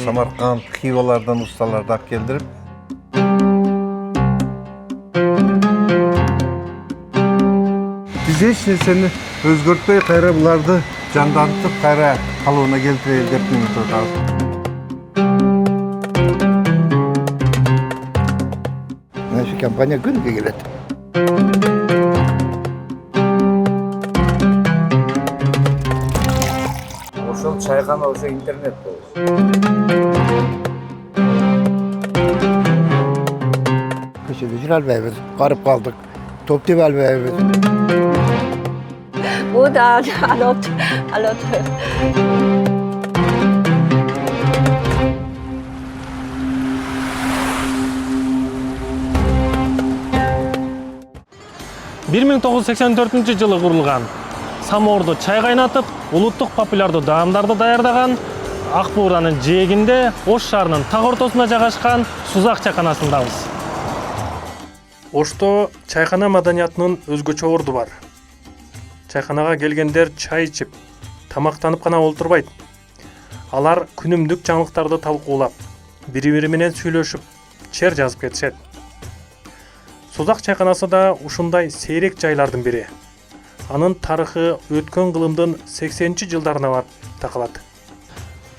Самарканд, Хивалардан ustalarda келдирип, биз эч нерсени өзгөртпөй кайра буларды жандантып кайра калыбына келтирели деп үмүт атабыз. Мына şu компания күнүгө келет. Ошол чайкана ошо интернет болду. Köşede jür albayбыз, карып калдык. Топ деп албайбыз. Bu da alot. 1984 жылы курулган. Самоорду чай кайнатып, улуттук популярдуу даамдарды даярдаган Ак Бууранын жээгинде Ош шаарынын так ортосунда жайгашкан Сузак чайканасындабыз. Ошто чайкана маданиятынын өзгөчө орду бар. Чайканага келгендер чай ичип, тамактанып гана олтурбайт. Алар күнүмдүк жаңылыктарды талкуулап, бири-бири менен сүйлөшүп, чер жазып кетишет. Сузак чайканасы да ушундай сейрек жайлардын бири. Анын тарыхы өткөн кылымдын 80-жылдарына барып такалат.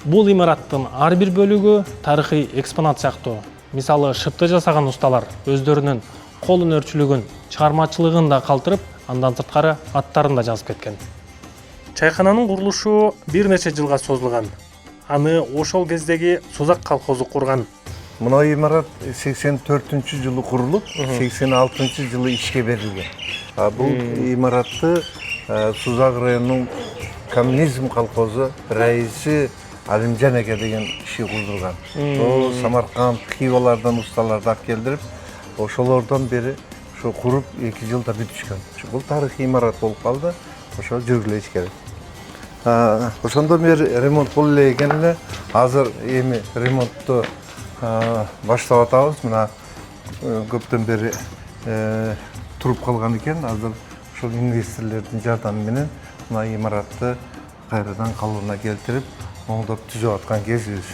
Бул имараттын ар бир бөлүгү тарыхый экспонат сыяктуу. Мисалы, шыпты жасаган усталар өздөрүнүн кол өнөрчүлүгүн, чыгармачылыгын да калтырып, андан сырткары аттарын да жазып кеткен. Чайкананын курулушу бир нече жылга созулган. Аны ошол кездеги Сузак колхозу курган. Мына имарат 84-жылы курулуп, 86-жылы ишке берилген. Бул имаратты Сузак районунун коммунизм колхозу раиси Алимжан эке деген киши курдурган. Ол Самарканд, Хивалардан ustalarda келдирип, ошолордон бери ошо куруп 2 жылда бүтүшкөн. Бул тарыхый имарат болуп калды. Ошо жүргүлөш керек. Ошондон бери ремонт болуп эле экен эле. Азыр эми ремонтту баштап атабыз. Мына көптөн бери туруп калган экен. Азыр ошол инвесторлордун жардамы менен мына имаратты кайрадан калыбына келтирип, оңдоп түзүп аткан кезибиз.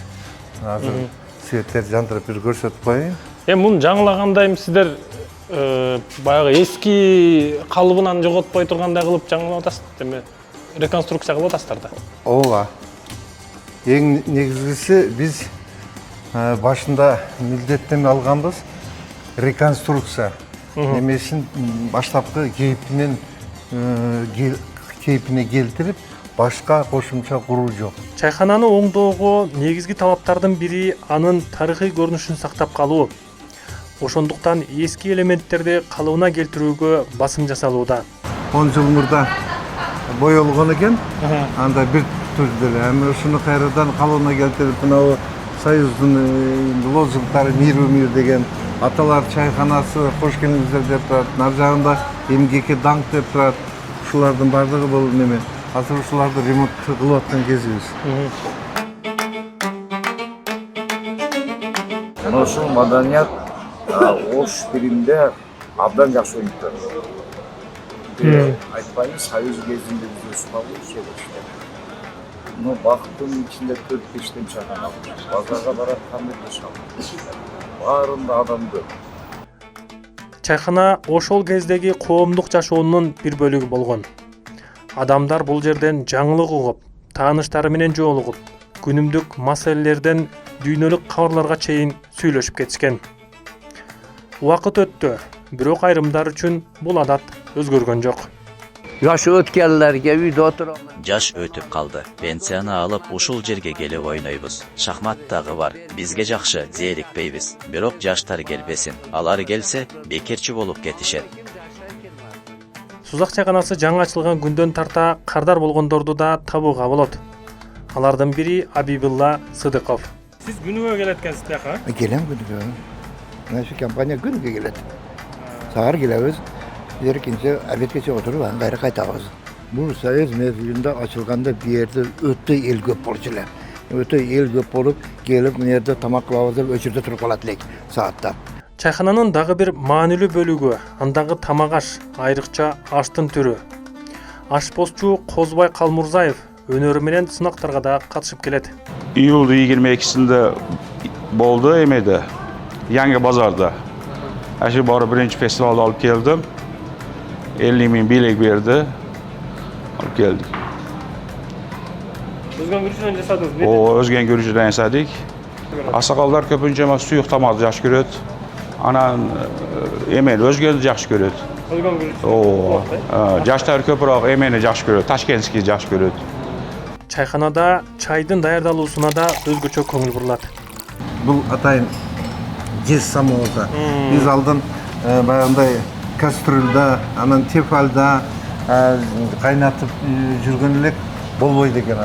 Азыр светтер жандырып бир көрсөтүп коеюн. Муну жаңылагандай сиздер баягы эски калыбынан жоготпой тургандай кылып жаңылап атасыздар, эми реконструкция кылып атасыздар да. Ооба. Эң негизгиси биз башында милдеттеме алганбыз реконструкция. Немесин баштапкы кейпине келтирип, башка кошумча куруу жок. Чайкананы оңдоого негизги талаптардын бири анын тарыхый көрүнүшүн сактап калуу. Ошондуктан эски элементтерди калыбына келтирүүгө басым жасалууда. 10 жыл мурда боелгон экен, анда бир түрдө эле. Эми ушуну кайрадан калыбына келтирип, мына Союздун лозунгдары мир деген аталар чайканасы кош келиңиздер деп турат. Нар жагында эмгекке даңк деп турат. Ушулардын бардыгы бул неме. Азыр ушуларды ремонт кылып аткан кезибиз. Ошол маданият Ош тилинде абдан жакшы өнүктү. Айтпайбыз, Союз кезинде биз өсүп калдык. Но бактын ичинде 4-5 чайкана бар. Базарга барат кандай жашап. Баарында адам көп. Чайкана ошол кездеги коомдук жашоонун бир бөлүгү болгон. Адамдар бул жерден жаңылык угуп, тааныштары менен жолугуп, күнүмдүк маселелерден дүйнөлүк кабарларга чейин сүйлөшүп кетишкен. Убакыт өттү, бирок айрымдар үчүн бул адат өзгөргөн жок. Жаш өткөнлөргө үйдө отуруп. Жаш өтүп калды. Пенсияны алып ушул жерге келип ойнойбуз. Шахмат дагы бар. Бизге жакшы, зээрикпейбиз. Бирок жаштар келбесин. Алар келсе, бекерчи болуп кетишет. Сузак чайканасы жаңы ачылган күндөн тарта кардар болгондорду да табууга болот. Алардын бири Абибулла Сыдыков. Сиз күнүгө келеткенсиз бияка? Келем күнүгө. Мына şu компания күнүгө келет. Сагар келебиз. Эркинче обедкече отуруп, аны кайра кайтабыз. Бул Союз мезгилинде ачылганда бу жерде өтө эл көп болчу эле. Өтө эл көп болуп, келип мына жерде тамак кылабыз деп өчүрдө туруп калат элек сааттап. Чайкананын дагы бир маанилүү бөлүгү андагы тамак аш, айрыкча аштын түрү. Ашпозчу Козбай Калмурзаев өнөрү менен сынактарга да катышып келет. iyuldu 22'sinde boldu emedi. Yangi Bozorda. Aşı bari birinci festivalda alıp geldim. 50.000 bilet berdi. Alıp geldik. Özgen Gürcü'den jasadınız. O Özgen Gürcü'den yasadık. Asakallar köpünce ama suyuk tamaz yaş görüt. Anan emel Özgen'i yaş görüt. Özgen Gürcü. O yaşlar köpürak emeni yaş görüt. Taşkentski yaş görüt. Çayxanada çaydın даярдалуусуна да өзгөчө көңүл бурулат. Бұл атайын жез самоорда. Біз алдын баягындай кастрюльда, анан тефальда кайнатып жүргөн элек болбойт экен.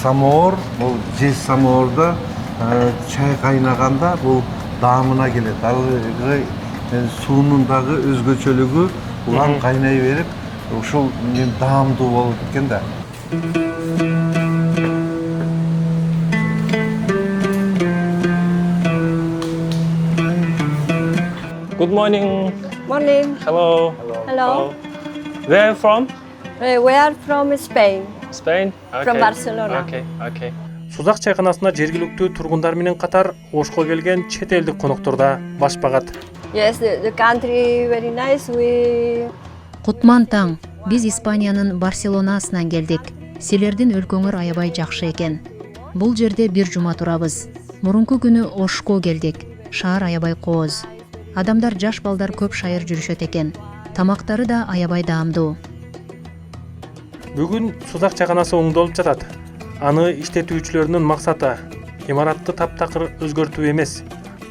Самоор, бул жез самоорда чай кайнаганда бул даамына келет. Ал суунун дагы өзгөчөлүгү улам кайнай берип, ушул даамдуу болот экен да. Good morning. Morning. Hello. Hello. Where are you from? We are from Spain. Spain. From Barcelona. Okay. Сузак чайканасына жергиликтүү тургундар менен катар Ошко келген чет элдик коноктор да баш багат. Yes, the country very nice. Кутман таң. Биз Испаниянын Барселонасынан келдик. Силердин өлкөңөр аябай жакшы экен. Бул жерде бир жума турабыз. Мурунку күнү Ошко келдик. Шаар аябай кооз. Адамдар жаш балдар көп шайыр жүрүшөт экен. Тамактары да аябай даамдуу. Бүгүн Сузак чайканасы оңдолуп жатат. Аны иштетүүчүлөрүнүн максаты имаратты таптакыр өзгөртүү эмес,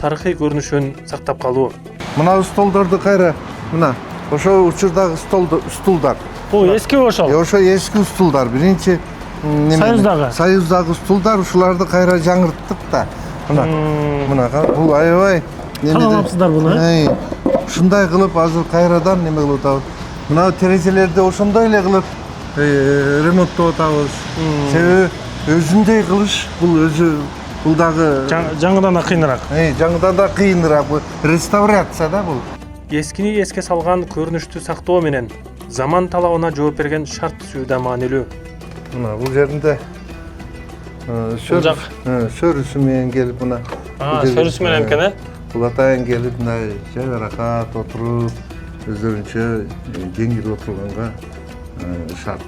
тарыхый көрүнүшүн сактап калуу. Мына столдорду кайра, мына ошо учурдагы стулдар. Бул эски ошол. Ошо эски стулдар. Биринчи Союздагы стулдар, ушуларды кайра жаңырттык да. Мына бул аябай Каламапсыздар буну? Ушундай кылып азыр кайрадан неме кылып атабыз. Мына терезелерди ошондой эле кылып ремонттоп атабыз. Себеби өзүндөй кылыш бул бул дагы Жаңыдан да кыйыныраак. Жаңыдан да кыйыныраак. Реставрация да бул. Эскини эске салган көрүнүштү сактоо менен заман талабына жооп берген шарт түзүү да маанилүү. Мына бул жеринде сөрүсү менен келип мына. Сөрүсү менен экен, э? Бул атайын келип мындай жайбаракат отуруп, өздөрүнчө жеңил отурганга шарт.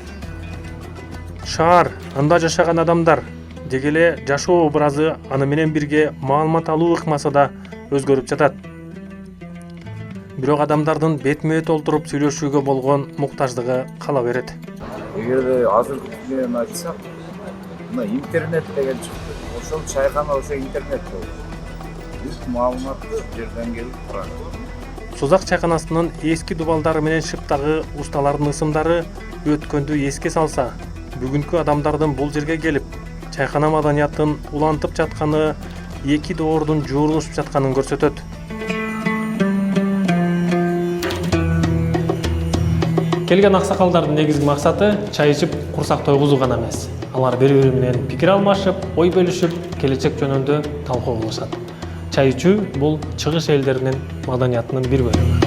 Шаар, анда жашаган адамдар деги эле жашоо образы аны менен бирге маалымат алуу ыкмасы да өзгөрүп жатат. Бирок адамдардын бетме-бет олтуруп сүйлөшүүгө болгон муктаждыгы кала берет. Эгерде азыркы менен айтсак, мына интернет деген чыкты. Ошол чайкана ошо интернет болду. Биз маалыматты жерден келип турат. Сузак чайканасынын эски дубалдары менен шыптагы усталардын ысымдары өткөндү эске салса, бүгүнкү адамдардын бул жерге келип чайкана маданиятын улантып жатканы эки доордун жуурулушуп жатканын көрсөтөт. Келген аксакалдардын негизги максаты чай ичип курсак тойгузуу гана эмес. Алар бири-бири менен пикир алмашып, ой бөлүшүп, келечек жөнүндө талкуу кылышат. Чай ичүү бул чыгыш элдеринин маданиятынын бир бөлүгү.